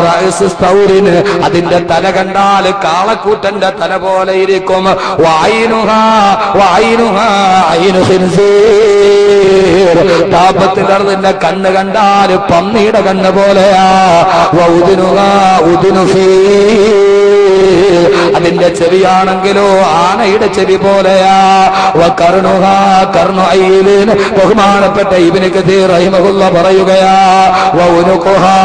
റഅസ് സ്തൗരിന് അതിന്റെ തല കണ്ടാൽ കാളക്കൂറ്റന്റെ തല പോലെ ഇരിക്കും. വഅയ്നുഹാ ഐനു ഖിൻസീർ ദാബത്തുൽ അർദിന്റെ കണ്ണ് കണ്ടാൽ പന്നിയുടെ കണ്ണ് പോലെയാ. വഉദുനുഹാ ഉദുനു ഫീൽ അതിന്റെ ചെവിയാണെങ്കിലോ ആനയുടെ ചെവി പോലെയാ. വകർനുഹാ കർനു ഐലിൻ ബഹുമാനപ്പെട്ട ഇബ്നു കസീർ റഹിമഹുല്ലാഹ് പറയുകയാ. വഉനുഖുഹാ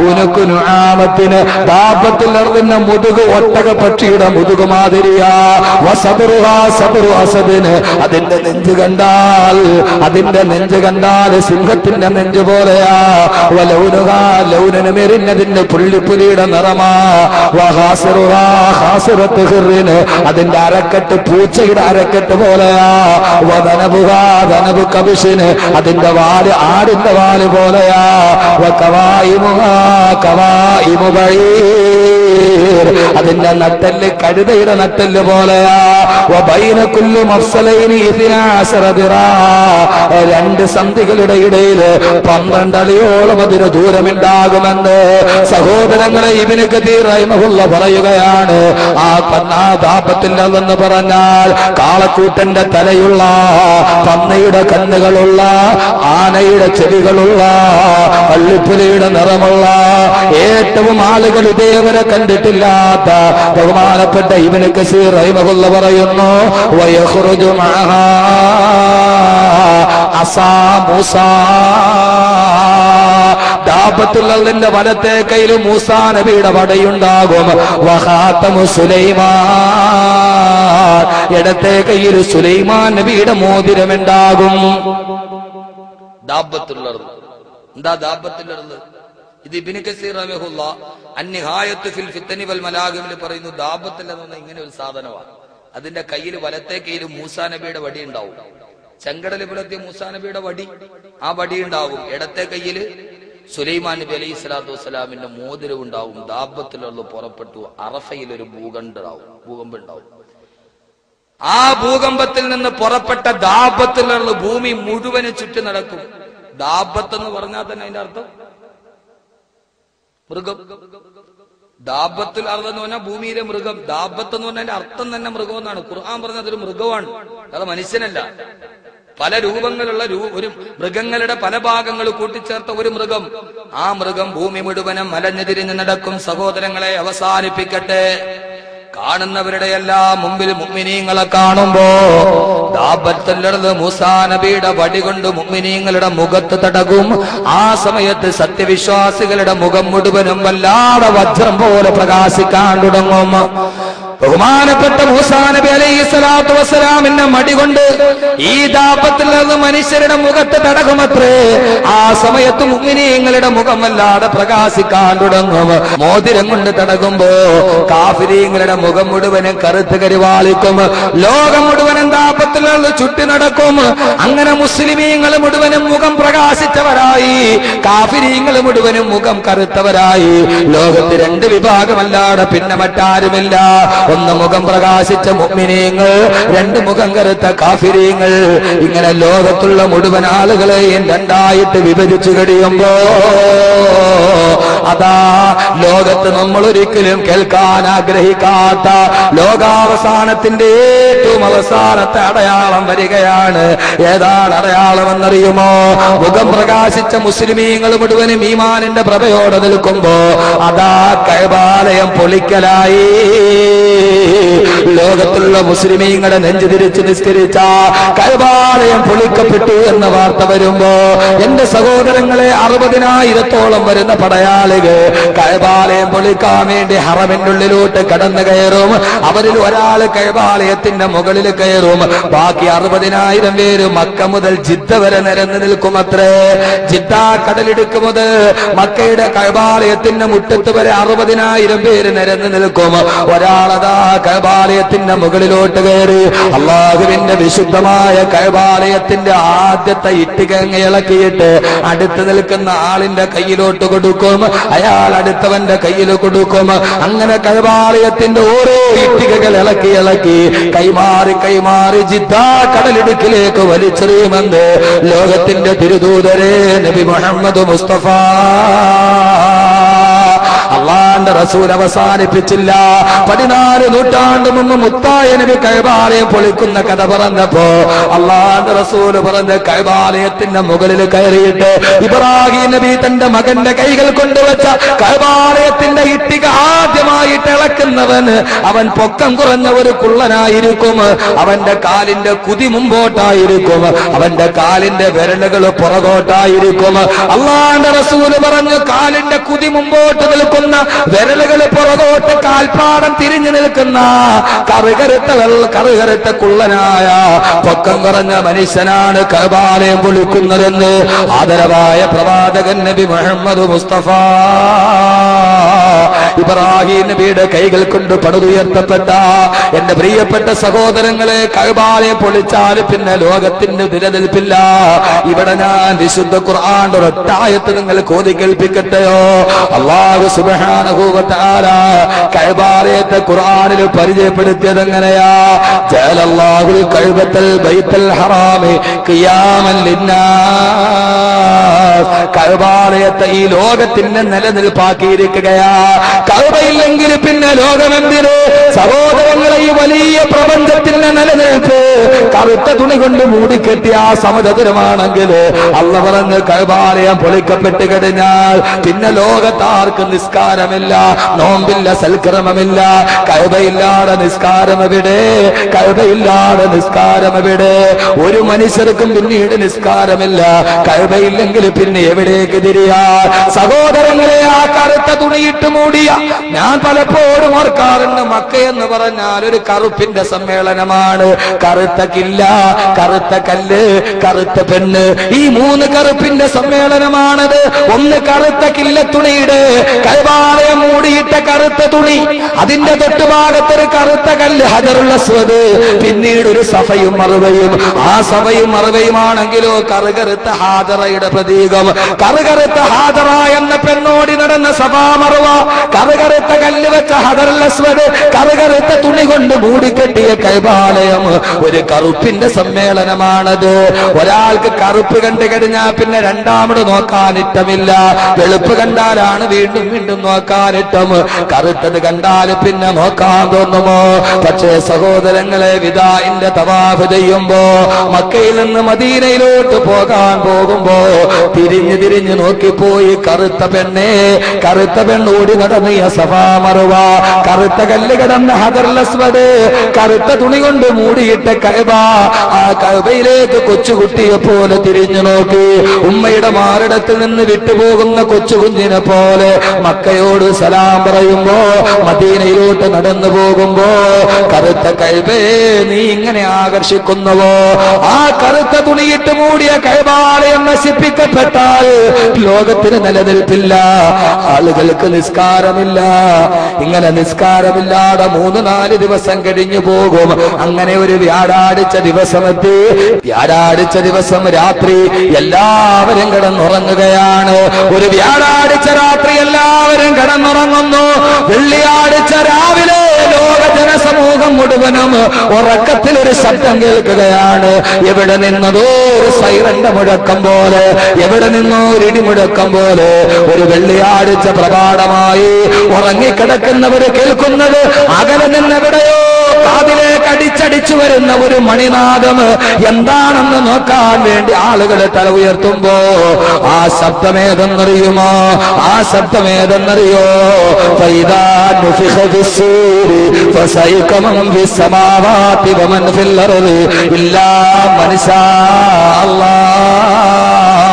ഉനുഖു നുആമത്തിന് ദാബത്തുൽ അർദിന്റെ മുതുക് ഒട്ടക പക്ഷിയുടെ മുതുക് മാതിരിയാ. വസബറുഹാ സബറു അസദിന് അതിന്റെ നെഞ്ച് കണ്ടാൽ സിംഹത്തിന്റെ നെഞ്ച് പോലെയാ. വലൗനുഹാ ലൗനന് മെറിഞ്ഞതിന്റെ പുള്ളിപ്പുലിയുടെ നിറമാ. വഹാസിറുഹാ ഹാസിറത്ത് ഹിറിന് അതിന്റെ അരക്കെട്ട് പൂച്ചയുടെ അരക്കെട്ട് പോലെയാ. വദനബുഹാ ദനബു കബിഷിന് അതിന്റെ വാല് ആടിന്റെ വാല് പോലെയാ. വകവായിമുഹാ കവായിമു ബഈർ അതിന്റെ നട്ടെല്ല് കഴുതയുടെ നട്ടെല്ല് പോലെയാ. വബൈന കുല്ലി മഫ്സലൈനി 12 ദിറാ രണ്ട് സന്ധികളുടെ ഇടയിൽ 12 അടിയോളം അതിന് ദൂരമുണ്ടാകുമെന്ന് സഹോദരങ്ങളെ ഇബ്നു കസീർ റഹിമഹുല്ലാഹ് പറയുകയാണ്. ആ ദാബത്തുൽ അർദ് എന്ന് പറഞ്ഞാൽ കാളക്കൂറ്റന്റെ തലയുള്ള, പന്നിയുടെ കണ്ണുകളുള്ള, ആനയുടെ ചെവികളുള്ള, പള്ളിപ്പുലിയുടെ നിറമുള്ള, ഏറ്റവും ആളുകൾ ഇതേവരെ കണ്ടിട്ടില്ലാത്ത ബഹുമാനപ്പെട്ട ഇബ്നു കസീർ റഹിമഹുല്ലാഹ് പറയുന്നു. വയഖ്റുജു മഅഹാ അസാ മൂസാ ദാബത്തുൽ അർദിന്റെ വലത്തെ കയ്യിൽ മൂസാ നബിയുടെ വടയുണ്ടാകും. വഖാതമു സുലൈമാൻ ഇടത്തെ കയ്യിൽ സുലൈമാൻ നബിയുടെ മോതിരമുണ്ടാകും. ദാബത്തുൽ അർദ് എന്താ ദാബത്തുൽ അർദ്? ഇത് ഇബ്നു കസീർ റഹിമഹുല്ലാഹ് അന്നിഹായത്തു ഫിൽ ഫിത്നി വൽ മലാഗിമിൽ പറയുന്നു. ദാബത്തുൽ അർദ് എന്ന ഇങ്ങനെ ഒരു സാധനമാണ്. അതിന്റെ കയ്യിൽ വലത്തെ കയ്യിൽ മൂസാ നബിയുടെ വടി ഉണ്ടാവും. ചെങ്കടൽ പുലർത്തിയ മൂസാ നബിയുടെ വടി, ആ വടി ഉണ്ടാവും. ഇടത്തെ കയ്യിൽ സുലൈമാൻ നബി അലൈഹി സ്വലാത്തു വസ്സലാമിന്റെ മോതിരം ഉണ്ടാവും. ദാബത്തുൽ അർദ് പുറപ്പെട്ടു. അറഫയിൽ ഒരു ഭൂകമ്പം ഉണ്ടാവും. ആ ഭൂകമ്പത്തിൽ നിന്ന് പുറപ്പെട്ട ദാബത്തുൽ അർദ് ഭൂമി മുഴുവനും ചുറ്റി നടക്കും. ദാബത്ത് എന്ന് പറഞ്ഞാൽ തന്നെ അതിന്റെ അർത്ഥം മൃഗം. ദാബത്തുൽ അർദ് എന്ന് പറഞ്ഞാൽ ഭൂമിയിലെ മൃഗം. ദാബത്ത് എന്ന് പറഞ്ഞാൽ അർത്ഥം തന്നെ മൃഗം എന്നാണ്. ഖുർആൻ പറഞ്ഞത് ഒരു മൃഗമാണ്, അത് മനുഷ്യനല്ല. പല രൂപങ്ങളുള്ള ഒരു മൃഗങ്ങളുടെ പല ഭാഗങ്ങൾ കൂട്ടിച്ചേർത്ത ഒരു മൃഗം. ആ മൃഗം ഭൂമി മുഴുവനും മലഞ്ഞു തിരിഞ്ഞ് നടക്കും. സഹോദരങ്ങളെ, അവസാനിപ്പിക്കട്ടെ. കാണുന്നവരുടെ എല്ലാം മുമ്പിൽ മുഅ്മിനീങ്ങളെ കാണുമ്പോ ദാബത്തുൽ അർദ് മൂസാ നബിയുടെ വടി കൊണ്ട് മുഅ്മിനീങ്ങളുടെ മുഖത്ത് തടകും. ആ സമയത്ത് സത്യവിശ്വാസികളുടെ മുഖം മുഴുവനും വല്ലാതെ വജ്രം പോലെ പ്രകാശിക്കാൻ തുടങ്ങും. ബഹുമാനപ്പെട്ട മൂസാ നബി അലൈഹി സ്വലാത്തു വസ്സലാമിന്റെ മടി കൊണ്ട് ഈ ദാബത്തുൽ അർദ് മനുഷ്യരുടെ മുഖത്ത് തടകുമത്രേ. ആ സമയത്ത് മുഅ്മിനീങ്ങളുടെ മുഖം വല്ലാതെ പ്രകാശിക്കാൻ തുടങ്ങും. മോതിരം കൊണ്ട് തടകുമ്പോ കാഫിരീങ്ങളുടെ മുഖം മുഴുവനും കറുത്ത് കരിവാളിക്കും. ലോകം മുഴുവനും ദാബത്തുൽ അർദ് ചുറ്റി നടക്കും. അങ്ങനെ മുസ്ലിമീങ്ങൾ മുഴുവനും മുഖം പ്രകാശിച്ചവരായി, കാഫിരീങ്ങൾ മുഴുവനും മുഖം കറുത്തവരായി. ലോകത്ത് രണ്ട് വിഭാഗമല്ലാതെ പിന്നെ മറ്റാരുമില്ല. ഒന്ന് മുഖം പ്രകാശിച്ച മുഅ്മിനീങ്ങൾ, രണ്ട് മുഖം കറുത്ത കാഫിരീങ്ങൾ. ഇങ്ങനെ ലോകത്തുള്ള മുഴുവൻ ആളുകളെയും രണ്ടായിട്ട് വിഭജിച്ചു കഴിയുമ്പോ അതാ ലോകത്ത് നമ്മൾ ഒരിക്കലും കേൾക്കാൻ ആഗ്രഹിക്കാത്ത ലോകാവസാനത്തിന്റെ ഏറ്റവും അവസാനത്തെ അടയാളം വരികയാണ്. ഏതാണ് അടയാളം എന്നറിയുമോ? മുഖം പ്രകാശിച്ച മുസ്ലിമീങ്ങൾ മുഴുവനും ഈമാനിന്റെ പ്രഭയോടെ നിൽക്കുമ്പോ അതാ കഅബാലയം പൊളിക്കലായി. ലോകത്തുള്ള മുസ്ലിമീങ്ങളുടെ നെഞ്ചു തിരിച്ച് നിസ്കരിച്ച കഅബാലയം പൊളിക്കപ്പെട്ടു എന്ന വാർത്ത വരുമ്പോ എന്റെ സഹോദരങ്ങളെ, 60,000-ഓളം വരുന്ന പടയാളികൾ കഅബാലയം പൊളിക്കാൻ വേണ്ടി ഹറമിന്റെ ഉള്ളിലോട്ട് കടന്നു കയറും. അവരിൽ ഒരാൾ കഅബാലയത്തിന്റെ മുകളിൽ കയറും. ബാക്കി 60,000 പേര് മക്ക മുതൽ ജിദ്ദ വരെ നിരന്നു നിൽക്കുമത്രേ. ജിദ്ദ കടലിടുക്ക് മുതൽ മക്കയുടെ കഅബാലയത്തിന്റെ മുറ്റത്ത് വരെ 60,000 പേര് നിരന്നു നിൽക്കും. ഒരാളതാ കഅബാലയത്തിന്റെ മുകളിലോട്ട് കയറി അല്ലാഹുവിന്റെ വിശുദ്ധമായ കഅബാലയത്തിന്റെ ആദ്യത്തെ ഇഷ്ടിക ഇളക്കിയിട്ട് അടുത്ത് നിൽക്കുന്ന ആളിന്റെ കയ്യിലോട്ട് കൊടുക്കും. അയാൾ അടുത്തവന്റെ കയ്യിൽ കൊടുക്കും. അങ്ങനെ കഅബാലയത്തിന്റെ ഓരോ ഇഷ്ടികകൾ ഇളക്കി കൈമാറി ജിദ്ദ കടലിടുക്കിലേക്ക് വലിച്ചെറിയുമെന്ന് ലോകത്തിന്റെ തിരുദൂതരെ നബി മുഹമ്മദ് മുസ്തഫ റസൂൽ അവസാനിപ്പിച്ചില്ല. 14 നൂറ്റാണ്ട് മുമ്പ് മുത്തായ നബി കഅബാലയം പൊളിക്കുന്ന കഥ പറഞ്ഞപ്പോ അല്ലാഹുവിന്റെ റസൂൽ പറഞ്ഞ കഅബാലയത്തിന്റെ മുകളിൽ കയറിയിട്ട് ഇബ്രാഹിം നബി തന്റെ മകന്റെ കൈകൾ കൊണ്ടുവച്ച കഅബാലയത്തിന്റെ ഇഷ്ടിക ആദ്യമായിട്ട് ഇളക്കുന്നവൻ അവൻ പൊക്കം കുറഞ്ഞ ഒരു കുള്ളനായിരിക്കും. അവന്റെ കാലിന്റെ കുതി മുമ്പോട്ടായിരിക്കും, അവന്റെ കാലിന്റെ വിരലുകൾ പുറകോട്ടായിരിക്കും. അല്ലാഹുവിന്റെ റസൂൽ പറഞ്ഞു കാലിന്റെ കുതി മുമ്പോട്ട് നിൽക്കുന്ന വിരലുകൾ പുറകോട്ട് കാൽപ്പാടം തിരിഞ്ഞു നിൽക്കുന്ന കറുകറുത്ത കുള്ളനായ പൊക്കം കുറഞ്ഞ മനുഷ്യനാണ് കഅബാലയം പൊളിക്കുന്നതെന്ന് ആദരവായ പ്രവാചകൻ നബി മുഹമ്മദ് മുസ്തഫ ഇബ്രാഹിം നബിയുടെ കൈകൾ കൊണ്ട് പടുതുയർത്തപ്പെട്ട എന്റെ പ്രിയപ്പെട്ട സഹോദരങ്ങളെ, കഅബാലയം പൊളിച്ചാൽ പിന്നെ ലോകത്തിന്റെ നിലനിൽപ്പില്ല. ഇവിടെ ഞാൻ വിശുദ്ധ ഖുർആന്റെ ഒരൊറ്റ ആയത്ത് നിങ്ങൾക്ക് ഓതി കേൾപ്പിക്കട്ടെയോ? അല്ലാഹു സുബ്ഹാനഹു വ തആല കഅബാലയത്തെ ഖുർആനിൽ പരിചയപ്പെടുത്തിയത് എങ്ങനെയാ? ജഅലല്ലാഹുൽ കഅബത്തൽ ബൈത്തൽ ഹറാമി ഖിയാമൻ ലിന്നാസ്. കഅബാലയത്തെ ഈ ലോകത്തിന്റെ നിലനിൽപ്പാക്കിയിരിക്കുകയാ. കഅബയില്ലെങ്കിൽ പിന്നെ ലോകമെന്തിന്? സഹോദരങ്ങളെ, ഈ വലിയ പ്രപഞ്ചത്തിന്റെ നിലനിൽപ്പ് കറുത്ത തുണി കൊണ്ട് മൂടിക്കെട്ടിയ ആ സമചതുരമാണെങ്കിൽ അല്ലാഹു പറഞ്ഞ് കഅബാലയം പൊളിക്കപ്പെട്ട് കഴിഞ്ഞാൽ പിന്നെ ലോകത്താർക്കും നിസ്കാരമില്ല, നോമ്പില്ല, സൽക്രമമില്ല. കഅബയില്ലാതെ നിസ്കാരം എവിടെ? കഅബയില്ലാതെ നിസ്കാരം എവിടെ? ഒരു മനുഷ്യർക്കും പിന്നീട് നിസ്കാരമില്ല. കഅബയില്ലെങ്കിൽ പിന്നെ എവിടേക്ക് തിരിയാ? സഹോദരങ്ങളെ, ആ കറുത്ത തുണിയിട്ട് മൂടിയ ഞാൻ പലപ്പോഴും ഓർക്കാറുണ്ട്, മക്ക എന്ന് പറഞ്ഞാൽ ഒരു കറുപ്പിന്റെ സമ്മേളനമാണ്. കറുത്ത കില്ല, കറുത്ത കല്ല്, കറുത്ത പെണ്ണ്, ഈ 3 കറുപ്പിന്റെ സമ്മേളനമാണത്. ഒന്ന് കറുത്ത കില്ല തുണിയുടെ കഅബാലയം മൂടിയിട്ട കറുത്ത തുണി, അതിന്റെ തൊട്ടുഭാഗത്തൊരു കറുത്ത കല്ല് ഹജറുൽ അസ്വദ്, പിന്നീട് ഒരു സഫയും മറുവയും. ആ സഫയും മറുവയുമാണെങ്കിലോ കറുകറുത്ത ഹാജറയുടെ പ്രതീകം. കറുകറുത്ത ഹാജറ എന്ന പെണ്ണോടി നടന്ന സഫാ മറുവ, കറുകറുത്ത കല്ല് വെച്ച ഹജറുൽ അസ്വദ്, കറുകറുത്ത തുണി കൊണ്ട് മൂടിക്കെട്ടിയ കഅബാലയം ഒരു കറുപ്പിന്റെ സമ്മേളനമാണത്. ഒരാൾക്ക് കറുപ്പ് കണ്ടു കഴിഞ്ഞാൽ പിന്നെ രണ്ടാമത് നോക്കാനിട്ടമില്ല. വെളുപ്പ് കണ്ടാലാണ് വീണ്ടും വീണ്ടും നോക്കാനിട്ടം. കറുത്തത് കണ്ടാൽ പിന്നെ നോക്കാൻ തോന്നുമോ? പക്ഷേ സഹോദരങ്ങളെ, വിദാഇന്റെ തവാഫ് ചെയ്യുമ്പോ മക്കയിൽ നിന്ന് മദീനയിലോട്ട് പോകാൻ പോകുമ്പോ തിരിഞ്ഞു തിരിഞ്ഞു നോക്കിപ്പോയി കറുത്ത പെണ്ണെ, കറുത്ത പെണ്ണോടി നടന്നിയ സഫാ മറുവ, കറുത്ത കല്ല് കിടന്ന ഹജറുൽ അസ്വദ്, കറുത്ത തുണി കൊണ്ട് മൂടിയിട്ട കഅബ. ആ കഅബയിലേക്ക് കൊച്ചുകുട്ടിയെ പോലെ തിരിഞ്ഞു നോക്കി. ഉമ്മയുടെ മാറിടത്തിൽ നിന്ന് വിട്ടുപോകുന്ന കൊച്ചുകുഞ്ഞിനെ പോലെ മക്കയോട് സലാം പറയുമ്പോ മദീനയിലോട്ട് നടന്നു പോകുമ്പോ കറുത്ത കഅബേ നീ ഇങ്ങനെ ആകർഷിക്കുന്നുവോ? ആ കറുത്ത തുണിയിട്ട് മൂടിയ കഅബാലയം നശിപ്പിക്കപ്പെട്ടാൽ ലോകത്തിന് നിലനിൽപ്പില്ല, ആളുകൾക്ക് നിസ്കാരമില്ല. ഇങ്ങനെ നിസ്കാരമില്ലാതെ 3-4 ദിവസം കഴിഞ്ഞു പോകും. അങ്ങനെ ഒരു വ്യാഴാഴ്ച ദിവസമെത്തി. വ്യാഴാഴ്ച ദിവസം രാത്രി എല്ലാവരും കിടന്നുറങ്ങുകയാണ്. ഒരു വ്യാഴാഴ്ച രാത്രി എല്ലാവരും കിടന്നുറങ്ങുന്നു. വെള്ളിയാഴ്ച രാവിലെ ലോക ജനസമൂഹം മുഴുവനും ഉറക്കത്തിൽ ഒരു ശബ്ദം കേൾക്കുകയാണ്. എവിടെ നിന്നതോ ഒരു സൈറന്റെ മുഴക്കം പോലെ, എവിടെ നിന്നോ ഒരു ഇടിമുഴക്കം പോലെ. ഒരു വെള്ളിയാഴ്ച പ്രഭാതമായി ഉറങ്ങിക്കിടക്കുന്നവർ കേൾക്കുന്നത് അകലെ നിന്നെവിടെയോ കാതിലേക്ക് അടിച്ചടിച്ചു വരുന്ന ഒരു മണിനാദം. എന്താണെന്ന് നോക്കാൻ വേണ്ടി ആളുകൾ തല ഉയർത്തുമ്പോ ആ ശബ്ദമേതെന്നറിയുമോ? ആ ശബ്ദമേതെന്നറിയോ? ഫൈദാ നുഫിഖ ഫിസ്സൂരി ഫസൈഖ മൻ ഫിസ്സമാവാതി വമൻ ഫിൽ അർളി ഇല്ലാ മൻ ശാ അല്ലാഹ്.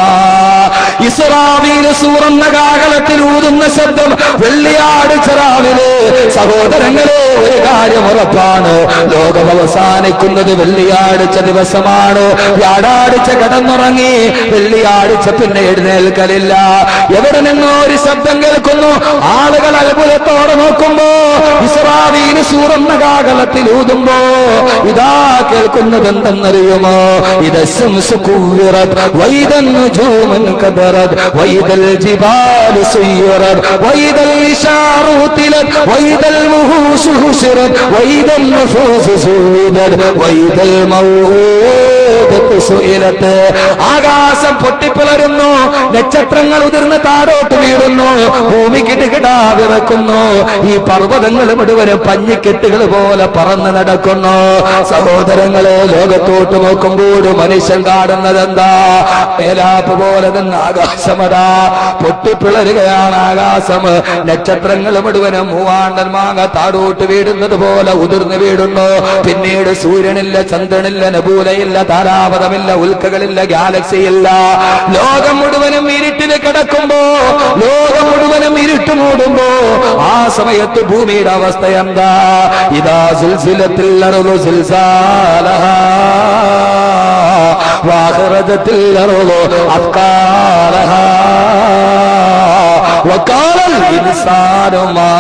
ഇസ്രാഫീൽ സൂറന്ന കാഹളത്തിൽ ഊതുന്ന ശബ്ദം വെള്ളിയാഴ്ച രാവിലെ. സഹോദരങ്ങളെ, ഒരു കാര്യം ഉറപ്പാണ്, ലോകം അവസാനിക്കുന്നത് വെള്ളിയാഴ്ച ദിവസമാണ്. വ്യാഴാഴ്ച കടന്നുറങ്ങി, വെള്ളിയാഴ്ച പിന്നെ എഴുന്നേൽക്കലില്ല. എവിടെ നിന്നോ ഒരു ശബ്ദം കേൾക്കുന്നു. ആളുകൾ അത്ഭുതത്തോടെ നോക്കുമ്പോ ഇസ്രാഫീൽ സൂറന്ന കാഹളത്തിൽ ഊതുമ്പോ ഇതാ കേൾക്കുന്നത് എന്തെന്നറിയുമോ? ഇദശംസു കുവ്വിറത് വൈദൻ നുജൂമൻ കദറത് വൈദൽ ജിബാലു സുയ്യിറത് വൈദൽ ഇശാറു തിലത് വൈദൽ മുഹൂശു ഹുശിറത് വൈദൽ നുഫൂസു സുഇദത് വൈദൽ മൗഊദതു സുഇലത്. ആകാശം പൊട്ടിപ്പിളരുന്നു, നക്ഷത്രങ്ങൾ ഉതിർന്ന് താഴോട്ട് വീഴുന്നു. ഭൂമി കിടുകിടാ വിറക്കുന്നു. ഈ പർവ്വതങ്ങൾ മുഴുവനും പഞ്ഞിക്കെട്ടുകൾ പോലെ പറന്ന് നടക്കുന്നു. സഹോദരങ്ങളെ, ലോകത്തോട്ട് നോക്കുമ്പോൾ മനുഷ്യൻ കാണുന്നത് എന്താ? മേലാപ്പ് പോലെ നിന്ന് ആകാശമതാ പൊട്ടിപ്പിളരുകയാണ് ആകാശം. നക്ഷത്രങ്ങൾ മുഴുവനും മൂവാണ്ടൻ മാങ്ങ താഴോട്ട് വീടുന്നത് പോലെ ഉതിർന്നു വീടുന്നു. പിന്നീട് സൂര്യനില്ല, ചന്ദ്രനില്ല, നബൂലയില്ല, താരാപഥമില്ല, ഉൽക്കകളില്ല, ഗാലക്സിയില്ല. ലോകം മുഴുവനും ഇരുട്ടിൽ കിടക്കുമ്പോ, ലോകം മുഴുവനും ഇരുട്ട് മൂടുമ്പോ ആ സമയത്ത് ഭൂമിയുടെ അവസ്ഥ എന്താ? ഇദാ സുൽസിലത്തിൽ അർളു സിൽസാലഹാ വഅഖറജത്തിൽ അർളു അത്കാലഹാ വഖാലൽ ഇൻസാനു മാ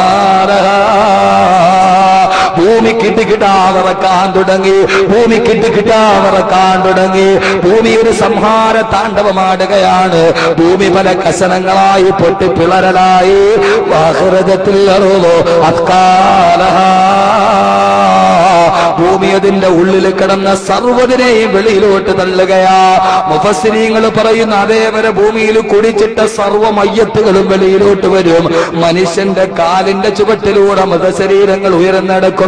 ലഹാ. ഭൂമി കിടുകിടാവറക്കാൻ തുടങ്ങി, ഭൂമി കിടുകിടാവറക്കാൻ തുടങ്ങി. ഭൂമി ഒരു സംഹാര താണ്ഡവമാടുകയാണ്. ഭൂമി പല കഷണങ്ങളായി പൊട്ടിപ്പിളരലായി. വഅഖറജത്തിൽ അർളു അത്കാലഹാ. ഭൂമി അതിന്റെ ഉള്ളിൽ കിടന്ന സർവ്വതിനെയും വെളിയിലോട്ട് തള്ളുകയാ. മുഫസ്സിരീങ്ങൾ പറയുന്ന അതേവരെ ഭൂമിയിൽ കുടിച്ചിട്ട സർവ്വ മയ്യത്തുകളും വെളിയിലോട്ട് വരും. മനുഷ്യന്റെ കാലിന്റെ ചുവട്ടിലൂടെ മൃതശരീരങ്ങൾ ഉയർന്നെടുക്കുന്നു.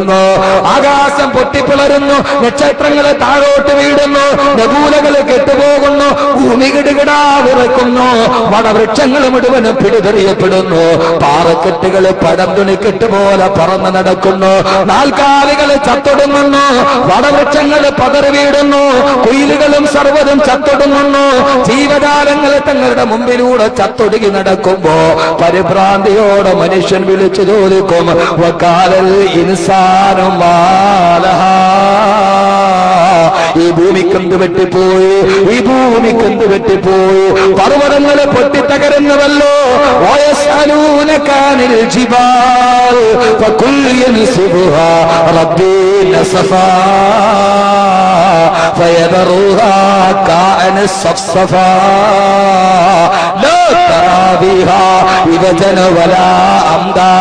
ആകാശം പൊട്ടിപ്പിളരുന്നു, നക്ഷത്രങ്ങൾ താഴോട്ട് വീടുന്നു, നബൂലകൾ കെട്ടുപോകുന്നു, ഭൂമി കിടുകിടാ വിറക്കുന്നു. വടവൃക്ഷങ്ങൾ മുഴുവനും പിടിതെറിയപ്പെടുന്നു. പാറക്കെട്ടുകൾ പടം തുണിക്കെട്ട് പോലെ പറന്ന് നടക്കുന്നു. നാൽക്കാലികൾ ചത്തൊടുങ്ങുന്നു, വടവൃക്ഷങ്ങൾ പതറി വീടുന്നു, കുയിലുകളും സർവ്വതും ചത്തൊടുങ്ങുന്നു. ജീവജാലങ്ങൾ തങ്ങളുടെ മുമ്പിലൂടെ ചത്തൊടുങ്ങി നടക്കുമ്പോ പരിഭ്രാന്തിയോടെ മനുഷ്യൻ വിളിച്ചു ചോദിക്കും, വഖാലൽ ഇൻസാനു മാ ലഹാ. ഈ ഭൂമിക്കെന്ത് വെട്ടിപ്പോയി, ഈ ഭൂമിക്കെന്ത് വെട്ടിപ്പോയി. പർവ്വതങ്ങൾ പൊട്ടിത്തകരുന്നുവല്ലോ. വയസ്അലൂനക അനിൽ ജിബാൽ ഫകുൽ യൻസിഫുഹാ റബ്ബി നസഫാ ഫയദറുഹാ കഅന സഫ്സഫാ ലാ തറാ ബിഹാ ഇവജന വലാ അംദാ.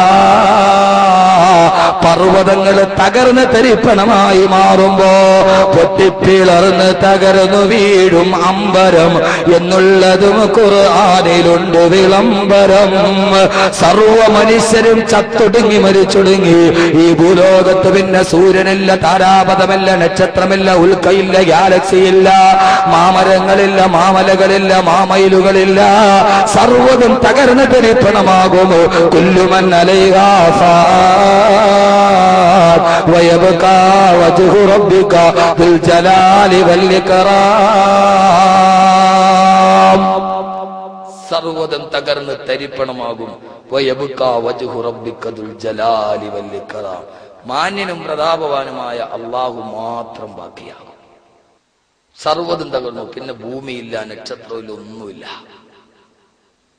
പർവ്വതങ്ങൾ തകർന്ന് തരിപ്പണമായി മാറുമ്പോ പൊട്ടിപ്പിളർന്ന് തകർന്നു വീഴും അമ്പരം എന്നുള്ളതും ഖുർആനിലുണ്ട് വിളംബരം. സർവ മനുഷ്യരും ചത്തൊടുങ്ങി മരിച്ചൊടുങ്ങി. ഈ ഭൂലോകത്ത് പിന്നെ സൂര്യനില്ല, താരാപഥമില്ല, നക്ഷത്രമില്ല, ഉൽക്കയില്ല, ഗാലക്സിയില്ല, മാമരങ്ങളില്ല, മാമലകളില്ല, മാമയിലുകളില്ല. സർവ്വതും തകർന്ന് തരിപ്പണമാകുമോ. കുല്ലുമൻ അലൈഹാ ويبقى وجه ربك ذو الجلال والإكرام. സർവ്വതും തകർന്ന് തരിപ്പണമാകും. വയബ്കാ വജ്ഹു റബ്ബിക ദുൽ ജലാലി വൽ ഇക്റാം. മാന്യനും പ്രതാപവാനുമായ അല്ലാഹു മാത്രം ബാക്കിയാകും. സർവ്വതും തകർന്നു, പിന്നെ ഭൂമിയില്ല, നക്ഷത്രമില്ല, ഒന്നുമില്ല.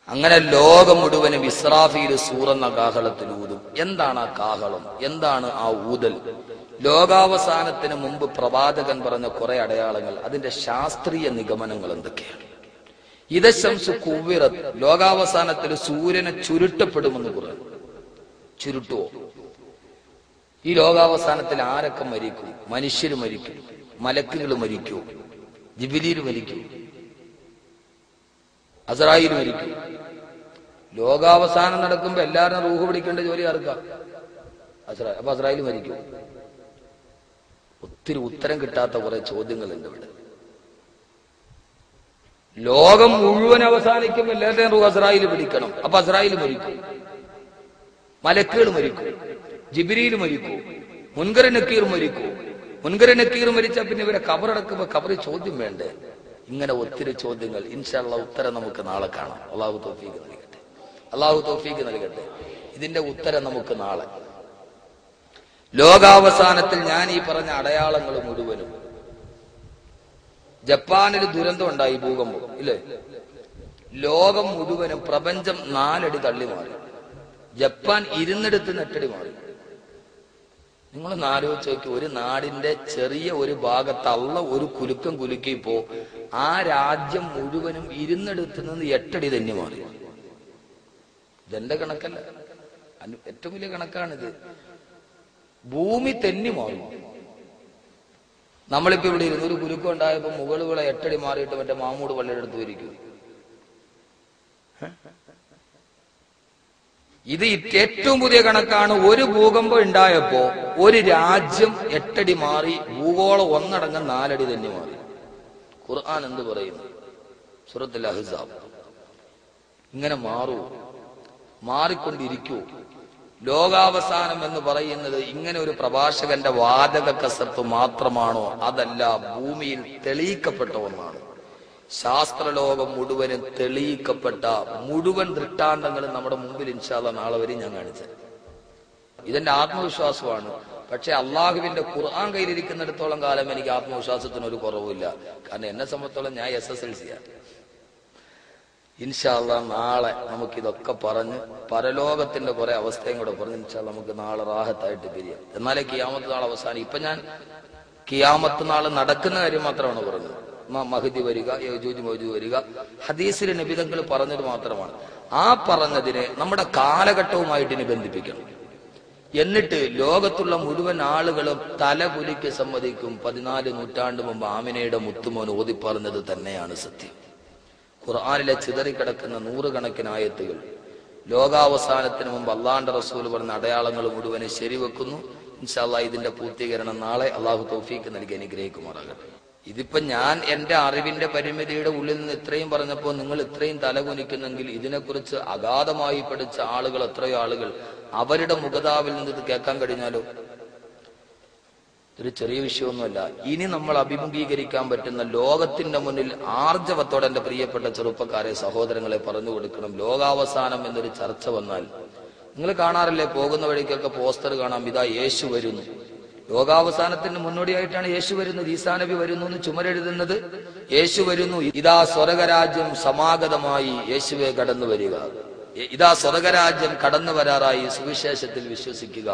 അങ്ങനെ ലോകം മുഴുവനും ഇസ്രാഫീൽ സൂറെന്ന കാഹളത്തിൽ ഊതും. എന്താണ് ആ കാഹളം? എന്താണ് ആ ഊതൽ? ലോകാവസാനത്തിന് മുമ്പ് പ്രവാചകൻ പറഞ്ഞ കുറെ അടയാളങ്ങൾ, അതിന്റെ ശാസ്ത്രീയ നിഗമനങ്ങൾ എന്തൊക്കെയാണ്? ഇദശംസു കുവ്വിറത്, ലോകാവസാനത്തിൽ സൂര്യനെ ചുരുട്ടപ്പെടുമെന്ന് പറഞ്ഞു. ചുരുട്ടുവോ? ഈ ലോകാവസാനത്തിൽ ആരൊക്കെ മരിക്കും? മനുഷ്യർ മരിക്കും, മലക്കുകൾ മരിക്കൂ, ജിബ്രീൽ മരിക്കൂ, അസ്രായീൽ മരിക്കും. ലോകാവസാനം നടക്കുമ്പോ എല്ലാവരും റൂഹ് പിടിക്കേണ്ട ജോലി ആർക്കാം? അപ്പൊ അസ്രായീൽ മരിക്കും. ഒത്തിരി ഉത്തരം കിട്ടാത്ത കുറെ ചോദ്യങ്ങളുണ്ട് ഇവിടെ. ലോകം മുഴുവൻ അവസാനിക്കുമ്പോൾ എല്ലാവരുടെയും റൂഹ് അസ്രായീൽ പിടിക്കണം. അപ്പൊ അസ്രായീൽ മരിക്കും, മലക്കുകൾ മരിക്കും, ജിബ്രീൽ മരിക്കൂ, മുൻകർ നക്കീർ മരിക്കൂ. മുൻകർ നക്കീർ മരിച്ചാൽ പിന്നെ ഇവരെ കബറടക്കുമ്പോ കബറിൽ ചോദ്യം വേണ്ടേ? ഇങ്ങനെ ഒത്തിരി ചോദ്യങ്ങൾ. ഇൻഷാ അല്ലാഹ് ഉത്തരം നമുക്ക് നാളെ കാണാം. അള്ളാഹു തൗഫീഖ് നൽകട്ടെ, അള്ളാഹു തൗഫീഖ് നൽകട്ടെ. ഇതിന്റെ ഉത്തരം നമുക്ക് നാളെ. ലോകാവസാനത്തിൽ ഞാൻ ഈ പറഞ്ഞ അടയാളങ്ങൾ മുഴുവനും, ജപ്പാനിൽ ദുരന്തം ഉണ്ടായി, ഭൂകമ്പം ഇല്ലേ? ലോകം മുഴുവനും, പ്രപഞ്ചം 4 അടി തള്ളി മാറി. ജപ്പാൻ ഇരുന്നിടത്ത് 8 അടി മാറി. നിങ്ങളൊന്ന് ആലോചിച്ച് നോക്കി, ഒരു നാടിന്റെ ചെറിയ ഒരു ഭാഗത്ത് അള്ള ഒരു കുലുക്കം കുലുക്കിയപ്പോ ആ രാജ്യം മുഴുവനും ഇരുന്നിടത്ത് നിന്ന് 8 അടി തന്നെ മാറി. ഇതെന്റെ കണക്കല്ല, ഏറ്റവും വലിയ കണക്കാണിത്. ഭൂമി തെന്നി മാറും. നമ്മളിപ്പോ ഇവിടെ ഇരുന്ന് ഒരു കുലുക്കം ഉണ്ടായപ്പോ മുകളുകളെ 8 അടി മാറിയിട്ട് മറ്റേ മാമൂട് പള്ളിയുടെ അടുത്ത് വരിക്കും. ഇത് ഏറ്റവും പുതിയ കണക്കാണ്. ഒരു ഭൂകമ്പം ഉണ്ടായപ്പോ ഒരു രാജ്യം 8 അടി മാറി, ഭൂഗോളം ഒന്നടങ്കം 4 അടി തന്നെ മാറി. ഖുർആൻ എന്ത് പറയുന്നു? സൂറത്തുൽ അഹ്സാബ്. ഇങ്ങനെ മാറിക്കൊണ്ടിരിക്കൂ. ലോകാവസാനം എന്ന് പറയുന്നത് ഇങ്ങനെ ഒരു പ്രഭാഷകന്റെ വാചക കസർത്ത് മാത്രമാണോ? അതല്ല, ഭൂമിയിൽ തെളിയിക്കപ്പെട്ട ഒന്നാണ്. ശാസ്ത്രലോകം മുഴുവനും തെളിയിക്കപ്പെട്ട മുഴുവൻ ദൃഷ്ടാന്തങ്ങളും നമ്മുടെ മുമ്പിൽ ഇൻഷാ അല്ലാഹ് നാളെ വരെ ഞാൻ കാണിച്ചത്. ഇതെന്റെ ആത്മവിശ്വാസമാണ്. പക്ഷെ അള്ളാഹുവിന്റെ ഖുർആൻ കയ്യിലിരിക്കുന്നിടത്തോളം കാലം എനിക്ക് ആത്മവിശ്വാസത്തിന് ഒരു കുറവുമില്ല. കാരണം എന്നെ സംബന്ധിച്ചോളം ഞാൻ SSLC ആണ്. ഇൻഷാ അല്ലാഹ് നാളെ നമുക്കിതൊക്കെ പറഞ്ഞ് പരലോകത്തിന്റെ കുറെ അവസ്ഥയും കൂടെ പറഞ്ഞ് ഇൻഷാ അല്ലാഹ് നമുക്ക് നാളെ റാഹത്തായിട്ട് പിരിയാം. എന്നാലേ കിയാമത്ത് നാൾ അവസാനം. ഇപ്പൊ ഞാൻ കിയാമത്ത് നാൾ നടക്കുന്ന കാര്യം മാത്രമാണ് പറഞ്ഞത്. മഹ്ദി വരിക, യജൂജ് മൗജൂജ് വരിക, ഹദീസിലെ നിബിധങ്ങൾ പറഞ്ഞത് മാത്രമാണ്. ആ പറഞ്ഞതിനെ നമ്മുടെ കാലഘട്ടവുമായിട്ട് ഇനി ബന്ധിപ്പിക്കണം. എന്നിട്ട് ലോകത്തുള്ള മുഴുവൻ ആളുകളും തലകുലിക്ക് സമ്മതിക്കും 14 നൂറ്റാണ്ട് മുമ്പ് ആമിനയുടെ മുത്തുമോൻ ഓതിപ്പറഞ്ഞത് തന്നെയാണ് സത്യം. ഖുർആനിലെ ചിതറിക്കിടക്കുന്ന 100 കണക്കിന് ആയത്തുകൾ ലോകാവസാനത്തിന് മുമ്പ് അള്ളാഹുവിന്റെ റസൂൽ പറഞ്ഞ അടയാളങ്ങൾ മുഴുവനെ ശരിവെക്കുന്നു. ഇൻഷാ അല്ലാഹ് ഇതിന്റെ പൂർത്തീകരണം നാളെ അള്ളാഹു തൗഫീഖ് നൽകി അനുഗ്രഹിക്കുമാറാകട്ടെ. ഇതിപ്പോ ഞാൻ എന്റെ അറിവിന്റെ പരിമിതിയുടെ ഉള്ളിൽ നിന്ന് ഇത്രയും പറഞ്ഞപ്പോ നിങ്ങൾ ഇത്രയും തലകുനിക്കുന്നെങ്കിൽ ഇതിനെക്കുറിച്ച് അഗാധമായി പഠിച്ച ആളുകൾ, എത്രയോ ആളുകൾ, അവരുടെ മുഖതാവിൽ നിന്ന് ഇത് കേൾക്കാൻ കഴിഞ്ഞാലോ? ഇതൊരു ചെറിയ വിഷയമൊന്നുമല്ല. ഇനി നമ്മൾ അഭിമുഖീകരിക്കാൻ പറ്റുന്ന ലോകത്തിന്റെ മുന്നിൽ ആർജവത്തോടെ എന്റെ പ്രിയപ്പെട്ട ചെറുപ്പക്കാരെ, സഹോദരങ്ങളെ പറഞ്ഞു കൊടുക്കണം. ലോകാവസാനം എന്നൊരു ചർച്ച വന്നാൽ നിങ്ങൾ കാണാറില്ലേ? പോകുന്ന വഴിക്കൊക്കെ പോസ്റ്റർ കാണാം, ഇതാ യേശു വരുന്നു. ലോകാവസാനത്തിന് മുന്നോടിയായിട്ടാണ് യേശു വരുന്നത്. ഈസാ നബി വരുന്നു എന്ന് ചുമരെഴുതുന്നത് യേശു വരുന്നു. ഇതാ സ്വർഗരാജ്യം സമാഗതമായി, യേശുവെ കടന്നു വരിക. ഇതാ സ്വർഗരാജ്യം കടന്നു വരാറായി, സുവിശേഷത്തിൽ വിശ്വസിക്കുക.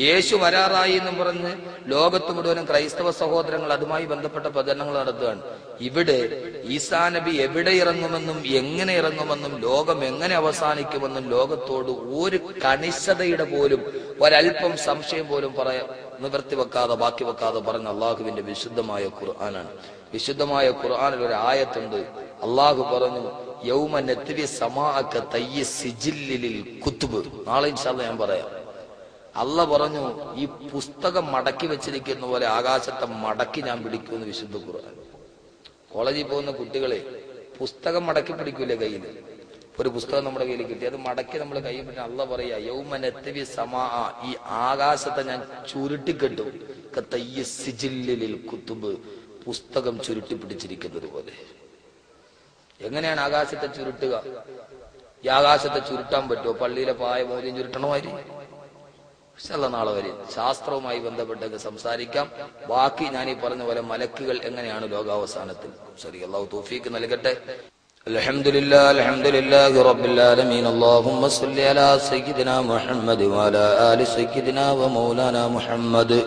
യേശു വരാറായി എന്ന് പറഞ്ഞ് ലോകത്ത് മുഴുവനും ക്രൈസ്തവ സഹോദരങ്ങൾ അതുമായി ബന്ധപ്പെട്ട പ്രചരണങ്ങൾ നടത്തുകയാണ്. ഇവിടെ ഈസാ നബി എവിടെ ഇറങ്ങുമെന്നും എങ്ങനെ ഇറങ്ങുമെന്നും ലോകം എങ്ങനെ അവസാനിക്കുമെന്നും ലോകത്തോട് ഒരു കണിശതയുടെ പോലും ഒരൽപ്പം സംശയം പോലും നിവർത്തി വെക്കാതെ ബാക്കി വെക്കാതെ പറഞ്ഞ അള്ളാഹുവിന്റെ വിശുദ്ധമായ ഖുർആനാണ്. വിശുദ്ധമായ ഖുർആനിൽ ഒരു ആയത്തുണ്ട്. അള്ളാഹു പറഞ്ഞു, യൗമ നത്വി സമാഅക തയ്യി സിജില്ലിൽ കുതുബ്. നാളെ ഇൻഷാ അല്ലാഹ് ഞാൻ പറയാം. അള്ളാഹ് പറഞ്ഞു, ഈ പുസ്തകം മടക്കി വെച്ചിരിക്കുന്ന പോലെ ആകാശത്തെ മടക്കി ഞാൻ പിടിക്കുമെന്ന് വിശുദ്ധ ഖുർആൻ. കോളേജിൽ പോകുന്ന കുട്ടികളെ പുസ്തകം മടക്കി പിടിക്കൂലേ കയ്യിൽ? ഒരു പുസ്തകം നമ്മുടെ കയ്യിൽ കിട്ടി, അത് മടക്കി നമ്മൾ കയ്യിൽ പിടിച്ച അള്ളാഹ് പറയാ, യൗമ നത്വി സമാഅ, ഈ ആകാശത്തെ ഞാൻ ചുരുട്ടിക്കെട്ടും, കതയ്യി സിജില്ലിൽ കുതുബ്, പുസ്തകം ചുരുട്ടി പിടിച്ചിരിക്കുന്നത് പോലെ. എങ്ങനെയാണ് ആകാശത്തെ ചുരുട്ടുക? ഈ ആകാശത്തെ ചുരുട്ടാൻ പറ്റുമോ? പള്ളിയിലെ പായ മോദിയും ചുരുട്ടണമായിരിക്കും. നാളെ വരെ ശാസ്ത്രവുമായി ബന്ധപ്പെട്ടൊക്കെ സംസാരിക്കാം. ബാക്കി ഞാൻ ഈ പറഞ്ഞ പോലെ മലക്കുകൾ എങ്ങനെയാണ് ലോകാവസാനത്തിൽ. ശരി, അല്ലാഹു തൗഫീഖ് നൽകട്ടെ. അൽഹംദുലില്ലാഹി റബ്ബിൽ ആലമീൻ. അല്ലാഹുമ്മ സ്വല്ലി അലാ സയ്യിദിനാ മുഹമ്മദ് വഅലാ ആലി സയ്യിദിനാ വമൗലാനാ മുഹമ്മദ്.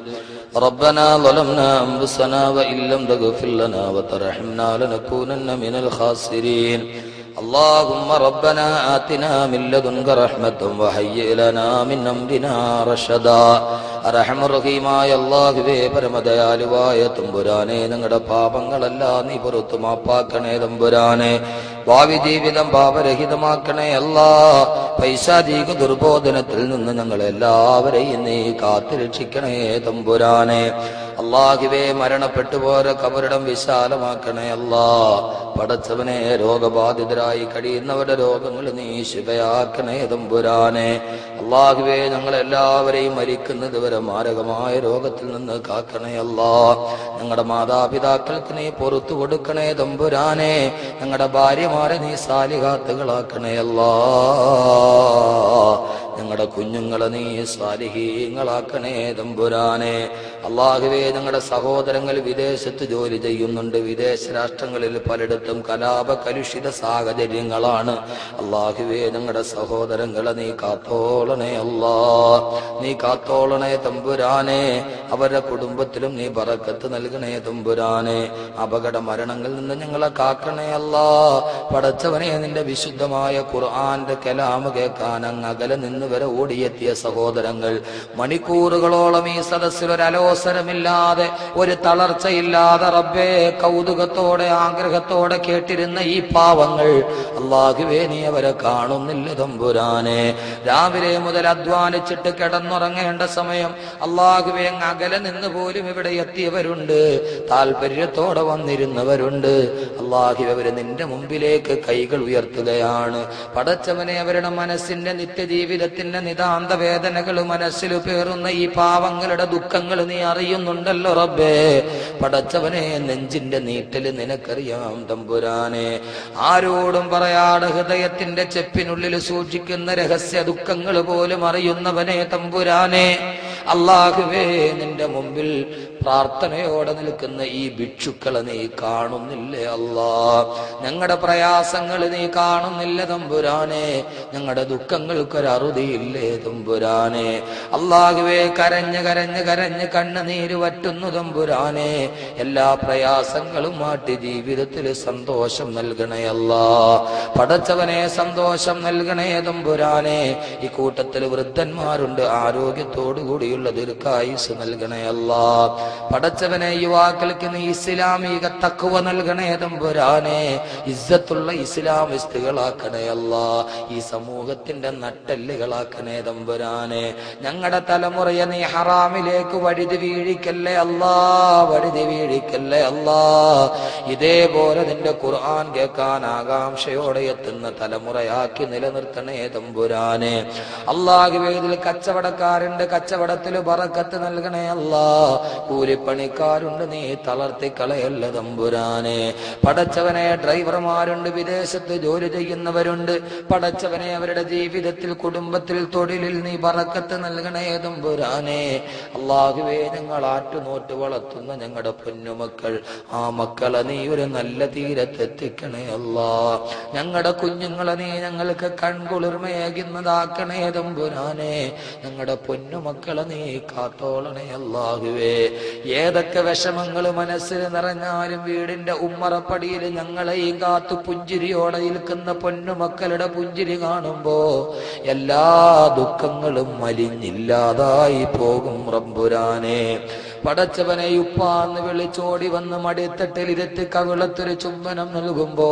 ربنا ظلمنا أنفسنا وإن لم تغفر لنا وترحمنا لنكونن من الخاسرين. اللهم ربنا آتنا من لدنك رحمة وهيئ لنا من أمرنا رشدا. അർഹമർറഹീമായ അല്ലാഹുവേ, പരമദയാലുവായ തമ്പുരാനെ, ഞങ്ങളുടെ പാപങ്ങളെല്ലാം നീ പുറത്തു മാപ്പാക്കണേ തമ്പുരാനെ. ഭാവി ജീവിതം പാപരഹിതമാക്കണേ അല്ലാ. പൈശാചിക ദുർബോധനത്തിൽ നിന്ന് ഞങ്ങളെല്ലാവരെയും നീ കാത്തുരക്ഷിക്കണേ തമ്പുരാനെ. അല്ലാഹുവേ, മരണപ്പെട്ടു പോര കബറിടം വിശാലമാക്കണേ അല്ലാ. പടച്ചവനെ, രോഗബാധിതരായി കഴിയുന്നവരുടെ രോഗങ്ങൾ നീ ശിഫയാക്കണേ തമ്പുരാനെ. അല്ലാഹുവേ, ഞങ്ങളെല്ലാവരെയും മരിക്കുന്നത് വരെ മാരകമായ രോഗത്തിൽ നിന്ന് കാക്കണേ അല്ലാ. ഞങ്ങളുടെ മാതാപിതാക്കൾക്ക് നീ പുറത്തു കൊടുക്കണേ തമ്പുരാനെ. ഞങ്ങളുടെ ഭാര്യമാരെ നീ സാലിഹാത്തുകളാക്കണേ അല്ലാ. ഞങ്ങളുടെ കുഞ്ഞുങ്ങളെ നീ സാലിഹീങ്ങളാക്കണേ തമ്പുരാനെ. അല്ലാഹുവേ, ഞങ്ങളുടെ സഹോദരങ്ങൾ വിദേശത്ത് ജോലി ചെയ്യുന്നുണ്ട്. വിദേശ രാഷ്ട്രങ്ങളിൽ പലയിടത്തും കലാപ കലുഷിത സാഹചര്യങ്ങളാണ്. അല്ലാഹുവേ, ഞങ്ങളുടെ സഹോദരങ്ങളെ നീ കാത്തോളണേ അല്ലാ. നീ കാത്തോളണേ തമ്പുരാനെ. അവരുടെ കുടുംബത്തിലും നീ ബറക്കത്ത് നൽകണേ തമ്പുരാനെ. അപകട മരണങ്ങളിൽ നിന്ന് ഞങ്ങളെ കാക്കണേ അല്ലാ. പടച്ചവനെ, നിന്റെ വിശുദ്ധമായ ഖുർആന്റെ കലാമ് കേൾക്കാൻ അങ്ങ് അകലെ നിന്ന് വരെ വരെ ഓടിയെത്തിയ സഹോദരങ്ങൾ, മണിക്കൂറുകളോളം ഈ സദസ്സിൽ ഒരു അലോസരമില്ലാതെ ഒരു തളർച്ചയില്ലാതെ റബ്ബേ കൗതുകത്തോടെ ആഗ്രഹത്തോടെ കേട്ടിരുന്ന ഈ പാവങ്ങൾ അല്ലാഹുവേ നീ അവരെ കാണുന്നില്ല തമ്പുരാനെ. രാവിലെ മുതൽ അധ്വാനിച്ചിട്ട് കിടന്നുറങ്ങേണ്ട സമയം അല്ലാഹുവേ അകലെ നിന്ന് പോലും ഇവിടെ എത്തിയവരുണ്ട്, താല്പര്യത്തോടെ വന്നിരുന്നവരുണ്ട്. അല്ലാഹുവേ അവര് നിന്റെ മുമ്പിലേക്ക് കൈകൾ ഉയർത്തുകയാണ്. പടച്ചവനെ അവരുടെ മനസ്സിന്റെ നിത്യജീവിതത്തിന്റെ നിതാന്ത വേദനകൾ മനസ്സിൽ പേറുന്ന ഈ പാവങ്ങളുടെ ദുഃഖങ്ങൾ നീ അറിയുന്നുണ്ടല്ലോ റബ്ബേ. പടച്ചവനെ നെഞ്ചിന്റെ നീറ്റല് നിനക്കറിയാം തമ്പുരാനെ. ആരോടും പറയാതെ ഹൃദയത്തിന്റെ ചെപ്പിനുള്ളിൽ സൂക്ഷിക്കുന്ന രഹസ്യ ദുഃഖങ്ങൾ പോലും അറിയുന്നവനെ തമ്പുരാനെ. അല്ലാഹുവേ നിന്റെ മുമ്പിൽ പ്രാർത്ഥനയോടെ നിൽക്കുന്ന ഈ ഭിക്ഷുക്കളെ നീ കാണുന്നില്ലേ അല്ലാ? ഞങ്ങളുടെ പ്രയാസങ്ങൾ നീ കാണുന്നില്ല തമ്പുരാനെ. ഞങ്ങളുടെ ദുഃഖങ്ങൾക്കൊരറുതിയില്ലേ തമ്പുരാനെ. അല്ലാഹുവേ കരഞ്ഞ് കരഞ്ഞ് കരഞ്ഞ് കണ്ണുനീര് വറ്റുന്നു തമ്പുരാനെ. എല്ലാ പ്രയാസങ്ങളും മാറ്റി ജീവിതത്തിൽ സന്തോഷം നൽകണേ അല്ലാ. പടച്ചവനെ സന്തോഷം നൽകണേ തമ്പുരാനെ. ഈ കൂട്ടത്തിൽ വൃദ്ധന്മാരുണ്ട്, ആരോഗ്യത്തോടു കൂടിയുള്ള ദീർഘായുസ് നൽകണേ അല്ലാ. പടച്ചവനെ യുവാക്കൾക്ക് നീ ഇസ്ലാമിക തഖ്വ നൽകണേ തമ്പുരാനെ. ഇസ്സത്തുള്ള ഇസ്ലാമിസ്റ്റുകളാക്കണേ അല്ലാ. ഈ സമൂഹത്തിന്റെ നട്ടെല്ലുകളാക്കണേ തമ്പുരാനെ. ഞങ്ങളുടെ തലമുറയെ നീ ഹറാമിലേക്ക് വഴുതി വീഴിക്കല്ലേ അല്ലാ, വഴുതി വീഴിക്കല്ലേ അല്ലാ. ഇതേപോലെ നിന്റെ ഖുർആൻ കേൾക്കാൻ ആകാംക്ഷയോടെ എത്തുന്ന തലമുറയാക്കി നിലനിർത്തണേ തമ്പുരാനെ. അല്ലാഹുവേ ഇതിൽ കച്ചവടക്കാരുണ്ട്, കച്ചവടത്തിൽ ബറക്കത്ത് നൽകണേ അല്ലാ. കൂലിപ്പണിക്കാരുണ്ട്, നീ തളർത്തി കളയല്ല തമ്പുരാനെ. പടച്ചവനെ ഡ്രൈവർമാരുണ്ട്, വിദേശത്ത് ജോലി ചെയ്യുന്നവരുണ്ട്. പടച്ചവനെ അവരുടെ ജീവിതത്തിൽ കുടുംബത്തിൽ തൊഴിലിൽ നീ ബറക്കത്ത് നൽകണേ തമ്പുരാനെ. അല്ലാഹുവേ ഞങ്ങൾ ആറ്റുനോറ്റ് വളർത്തുന്ന ഞങ്ങളുടെ പൊന്നുമക്കൾ, ആ മക്കളെ നീ ഒരു നല്ല തീരത്തെത്തിക്കണേ അല്ലാ. ഞങ്ങളുടെ കുഞ്ഞുങ്ങളെ നീ ഞങ്ങൾക്ക് കൺകുളിർമയേകുന്നതാക്കണേ തമ്പുരാനെ. ഞങ്ങളുടെ പൊന്നുമക്കളെ നീ കാത്തോളണേ അല്ലാഹുവേ. ഏതൊക്കെ വിഷമങ്ങൾ മനസ്സിൽ നിറഞ്ഞാലും വീടിന്റെ ഉമ്മറപ്പടിയിൽ ഞങ്ങളെയും കാത്തു പുഞ്ചിരിയോടെ നിൽക്കുന്ന പൊന്നുമക്കളുടെ പുഞ്ചിരി കാണുമ്പോ എല്ലാ ദുഃഖങ്ങളും മലിഞ്ഞില്ലാതായി പോകും റബ്ബുരാനെ. പടച്ചവനെ ഉപ്പാന്ന് വിളിച്ചോടി വന്ന് മടിത്തട്ടിലിരുത്തി കവിളത്തൊരു ചുംബനം നൽകുമ്പോ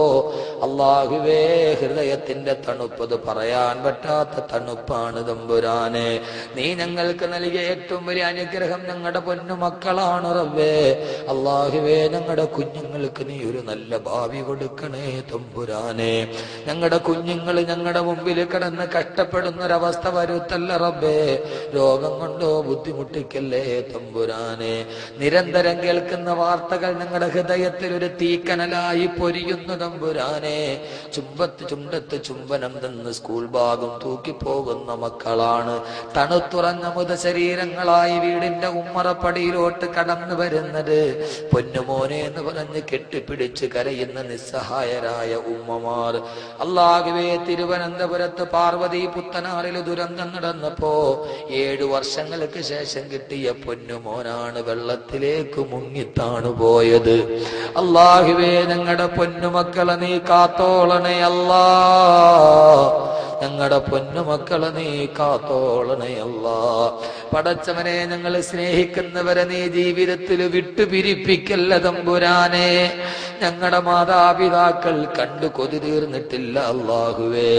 അല്ലാഹുവേ ഹൃദയത്തിന്റെ തണുപ്പത് പറയാൻ പറ്റാത്ത തണുപ്പാണ് തമ്പുരാനെ. നീ ഞങ്ങൾക്ക് നൽകിയ ഏറ്റവും വലിയ അനുഗ്രഹം ഞങ്ങളുടെ പൊന്നുമക്കളാണ് റബ്ബേ. അല്ലാഹുവേ ഞങ്ങളുടെ കുഞ്ഞുങ്ങൾക്ക് നീ ഒരു നല്ല ഭാവി കൊടുക്കണേ തമ്പുരാനെ. ഞങ്ങളുടെ കുഞ്ഞുങ്ങൾ ഞങ്ങളുടെ മുമ്പിൽ കിടന്ന് കഷ്ടപ്പെടുന്നൊരവസ്ഥ വരുത്തല്ല റബ്ബേ. രോഗം കൊണ്ടോ ബുദ്ധിമുട്ടിക്കല്ലേ തമ്പുരാനെ. നിരന്തരം കേൾക്കുന്ന വാർത്തകൾ ഞങ്ങളുടെ ഹൃദയത്തിൽ ഒരു തീക്കനലായി പൊരിയുന്നു തമ്പുരാനെ. ചുണ്ടത്ത് ചുംബനം തന്ന് സ്കൂൾ ഭാഗം തൂക്കിപ്പോകുന്ന മക്കളാണ്. തണുത്തുറഞ്ഞ ശരീരങ്ങളായി വീടിന്റെ ഉമ്മറപ്പടിയിലോട്ട് കടന്നു വരുന്നത്. പൊന്നുമോനെ എന്ന് പറഞ്ഞ് കെട്ടിപ്പിടിച്ച് കരയുന്ന നിസ്സഹായരായ ഉമ്മമാർ. അല്ലാഹുവേ തിരുവനന്തപുരത്ത് പാർവതി പുത്തനാറിൽ ദുരന്തം നടന്നപ്പോ 7 വർഷങ്ങൾക്ക് ശേഷം കിട്ടിയ പൊന്നുമോനാണ് വെള്ളത്തിലേക്ക് മുങ്ങിത്താണ് പോയത്. അല്ലാഹുവേ ഞങ്ങളുടെ പൊന്നുമക്കളെ നീ കാത്തോളണേ അല്ലാ. ഞങ്ങളുടെ പൊന്നുമക്കളെ നീ കാത്തോളണേ അല്ലാ. പടച്ചവനെ ഞങ്ങൾ സ്നേഹിക്കുന്നവരെ നീ ജീവിതത്തിൽ വിട്ടുപിരിപ്പിക്കല്ല തമ്പുരാനെ. ഞങ്ങളുടെ മാതാപിതാക്കൾ കണ്ടു കൊതി തീർന്നിട്ടില്ല അല്ലാഹുവേ.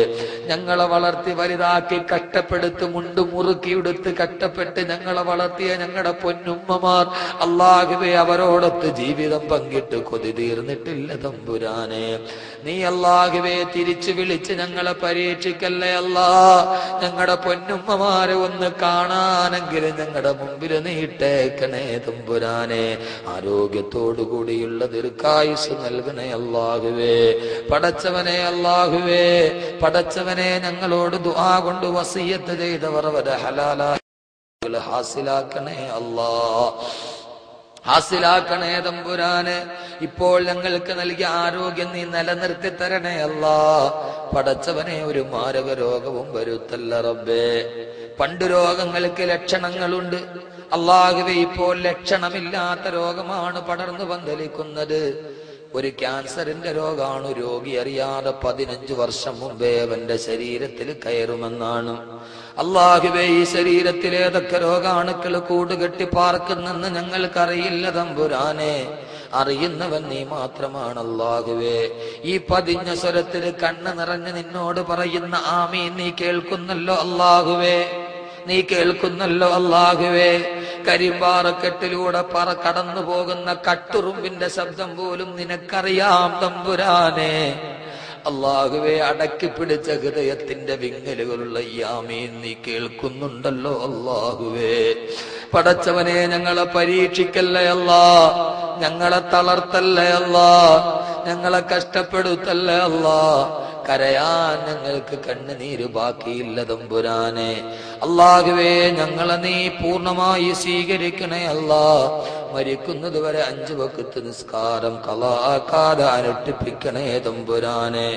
ഞങ്ങളെ വളർത്തി വലുതാക്കി കഷ്ടപ്പെടുത്ത് മുണ്ടു മുറുക്കിയെടുത്ത് കഷ്ടപ്പെട്ട് ഞങ്ങളെ വളർത്തിയ ഞങ്ങളുടെ പൊന്നുമ്മമാർ അല്ലാഹുവേ അവരോടൊത്ത് ജീവിതം പങ്കിട്ട് കൊതി തീർന്നിട്ടില്ല തമ്പുരാനെ. നീ അല്ലാഹുവേ തിരിച്ചു വിളിച്ച് ഞങ്ങളെ പരീക്ഷിക്കല്ലേ അല്ലാ. ഞങ്ങളുടെ പൊന്നുമ്മമാരെ ഒന്ന് കാണാനെങ്കിലും ഞങ്ങളുടെ മുമ്പിൽ നീട്ടേക്കണേ തമ്പുരാനെ. ആരോഗ്യത്തോടു കൂടിയുള്ള ദീർഘായുസ് നൽകണേ അല്ലാഹുവേ. പടച്ചവനെ അല്ലാഹുവേ, പടച്ചവനെ ഞങ്ങളോട് ദുആ കൊണ്ട് വസിയത്ത് ചെയ്തവർ അവരെ ഹലാലായി ഹാസിലാക്കണേ അല്ലാ. ഹാസിലാക്കണേ തമ്പുരാനെ. ഇപ്പോൾ ഞങ്ങൾക്ക് നൽകിയ ആരോഗ്യം നീ നിലനിർത്തി തരണേ അല്ലാ. പടച്ചവനെ ഒരു മാരക രോഗവും വരുത്തല്ല റബ്ബേ. പണ്ട് രോഗങ്ങൾക്ക് ലക്ഷണങ്ങളുണ്ട് അല്ലാഹുവേ. ഇപ്പോൾ ലക്ഷണമില്ലാത്ത രോഗമാണ് പടർന്നു പന്തലിക്കുന്നത്. ഒരു ക്യാൻസറിന്റെ രോഗാണു രോഗി അറിയാതെ 15 വർഷം മുമ്പേ അവന്റെ ശരീരത്തിൽ കയറുമെന്നാണ്. അല്ലാഹുവേ, ഈ ശരീരത്തിൽ ഏതൊക്കെ രോഗാണുക്കൾ കൂടുകെട്ടി പാർക്കുന്നെന്ന് ഞങ്ങൾക്കറിയില്ല തമ്പുരാനെ. അറിയുന്നവൻ നീ മാത്രമാണ് അല്ലാഹുവേ. ഈ പതിഞ്ഞ സ്വരത്തിൽ കണ്ണ് നിറഞ്ഞ് നിന്നോട് പറയുന്ന ആമീൻ നീ കേൾക്കുന്നല്ലോ അല്ലാഹുവേ, നീ കേൾക്കുന്നല്ലോ അല്ലാഹുവേ. കരിമ്പാറക്കെട്ടിലൂടെ കടന്നു പോകുന്ന കട്ടുറുമ്പിന്റെ ശബ്ദം പോലും നിനക്കറിയാം തമ്പുരാനെ. അല്ലാഹുവേ, അടക്കി പിടിച്ച ഹൃദയത്തിന്റെ വിങ്ങലുകളുള്ള ഈ ആമീൻ നീ കേൾക്കുന്നുണ്ടല്ലോ അല്ലാഹുവേ. പടച്ചവനെ, ഞങ്ങളെ പരീക്ഷിക്കല്ലേ അല്ലാ, ഞങ്ങളെ തളർത്തല്ലേ അല്ലാ, ഞങ്ങളെ കഷ്ടപ്പെടുത്തല്ലേ അല്ലാ. കരയാൻ ഞങ്ങൾക്ക് കണ്ണുനീര് ബാക്കിയില്ല തമ്പുരാനെ. അല്ലാഹുവേ, ഞങ്ങളെ നീ പൂർണ്ണമായി സ്വീകരിക്കണേ അല്ലാ. മരിക്കുന്നത് വരെ 5 വഖ്ത് നിസ്കാരം ഖളാഅക്കാതെ അനുഷ്ഠിപ്പിക്കണേ തമ്പുരാനെ.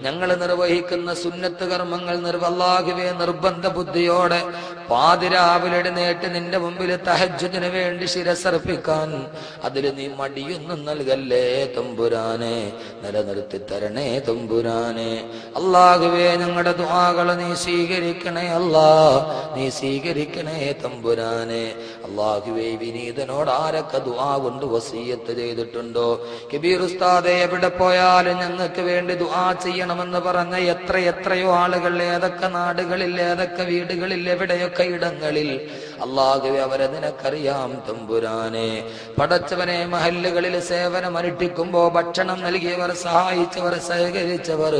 ഞങ്ങൾ നിർവഹിക്കുന്ന സുന്നത്ത് കർമ്മങ്ങൾ അല്ലാഹുവേ നിർബന്ധ ബുദ്ധിയോടെ പാതിരാവിലെ എഴുന്നേറ്റ് നിന്റെ മുമ്പിൽ തഹജ്ജുദിന് വേണ്ടി ശിരസർപ്പിക്കാൻ അതിൽ നീ മടിയൊന്നും നൽകല്ലേ തമ്പുരാനെ. നിലനിർത്തി തരണേ തമ്പുരാനെ. അല്ലാഹുവേ, ഞങ്ങളുടെ ദുആകളെ നീ സ്വീകരിക്കണേ അല്ലാ, നീ സ്വീകരിക്കണേ തമ്പുരാനെ. അല്ലാഹുവേ, വിനീതനോട് ആരൊക്കെ ദുആ കൊണ്ട് വസിയത്ത് ചെയ്തിട്ടുണ്ടോ, കബീർ ഉസ്താദെ എവിടെ പോയാലും ഞങ്ങൾക്ക് വേണ്ടി ദുആ ചെയ്യണമെന്ന് പറഞ്ഞ എത്രയോ ആളുകൾ ഏതൊക്കെ നാടുകളിൽ, ഏതൊക്കെ വീടുകളിൽ, എവിടെയൊക്കെ ഇടങ്ങളിൽ, അല്ലാഹുവേ അവരെ നിനക്കറിയാം തമ്പുരാനെ. പടച്ചവനെ, മഹല്ലുകളിൽ സേവനം അനുഷ്ഠിക്കുമ്പോ ഭക്ഷണം നൽകിയവർ, സഹായിച്ചവർ, സഹകരിച്ചവർ,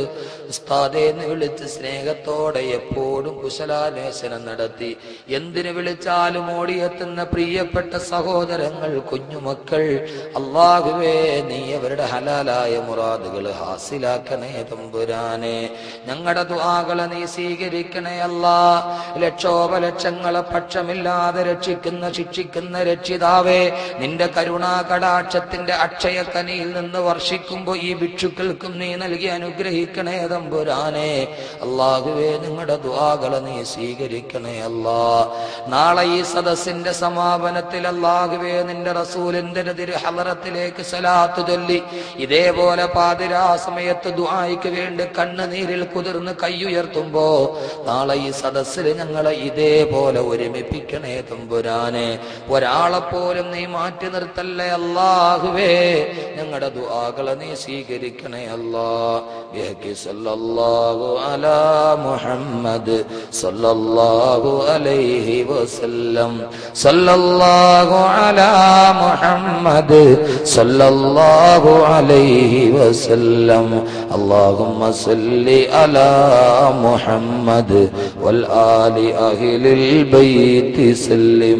ഉസ്താദെ എന്ന് വിളിച്ച് സ്നേഹത്തോടെ എപ്പോഴും കുശലാന്വേഷണം നടത്തി എന്തിനു വിളിച്ചാലും ഓടിയെത്തുന്ന പ്രിയപ്പെട്ട സഹോദരങ്ങൾ, കുഞ്ഞുമക്കൾ, അല്ലാഹുവേ നീ അവരുടെ ഹലാലായ മുറാദുകൾ ഹാസിലാക്കണേ തമ്പുരാനെ. ഞങ്ങളുടെ ദുആകളെ നീ സ്വീകരിക്കണേ അല്ലാ. ലക്ഷോപലക്ഷങ്ങളെ പക്ഷമില്ലാതെ രക്ഷിക്കുന്ന ശിക്ഷിക്കുന്ന രക്ഷിതാവേ, നിന്റെ കരുണാ കടാക്ഷത്തിന്റെ അക്ഷയക്കനിയിൽ നിന്ന് വർഷിക്കുമ്പോ ഈ ഭിക്ഷുക്കൾക്കും നീ നൽകി അനുഗ്രഹിക്കണേ തമ്പുരാനെ. അല്ലാഹുവേ, നിങ്ങളുടെ ദുആകളെ നീ സ്വീകരിക്കണേ അല്ലാ. നാളെ ഈ സദസ്സിന്റെ സമാപനത്തിൽ അല്ലാഹുവേ നിന്റെ റസൂലിന്റെ ഹളറത്തിലേക്ക് സലാത്ത് ചൊല്ലി ഇതേപോലെ പാതിരാ സമയത്ത് ദുആയ്ക്ക് വേണ്ടി കണ്ണുനീരിൽ കുതിർന്ന് കൈയുയർത്തുമ്പോ നാളെ ഈ സദസ്സിൽ ഞങ്ങളെ ഇതേപോലെ ഒരുമിപ്പിക്കണേ തമ്പുരാനെ. ഒരാളെ പോലും നീ മാറ്റി നിർത്തല്ലേ അല്ലാഹുവേ. ഞങ്ങളുടെ ദുആകളെ നീ സ്വീകരിക്കണേ അല്ലാ. ബിഹഖി സല്ലല്ലാഹു അലാ മുഹമ്മദ് സല്ലല്ലാഹു അലൈഹി വസല്ലം. സല്ലല്ലാഹു അലാ മുഹമ്മദ് സല്ലല്ലാഹു അലൈഹി വസല്ലം. അല്ലാഹുമ്മ സല്ലി അലാ മുഹമ്മദ് വൽ ആലി അഹ്ലിൽ ബൈത്തി സല്ലം.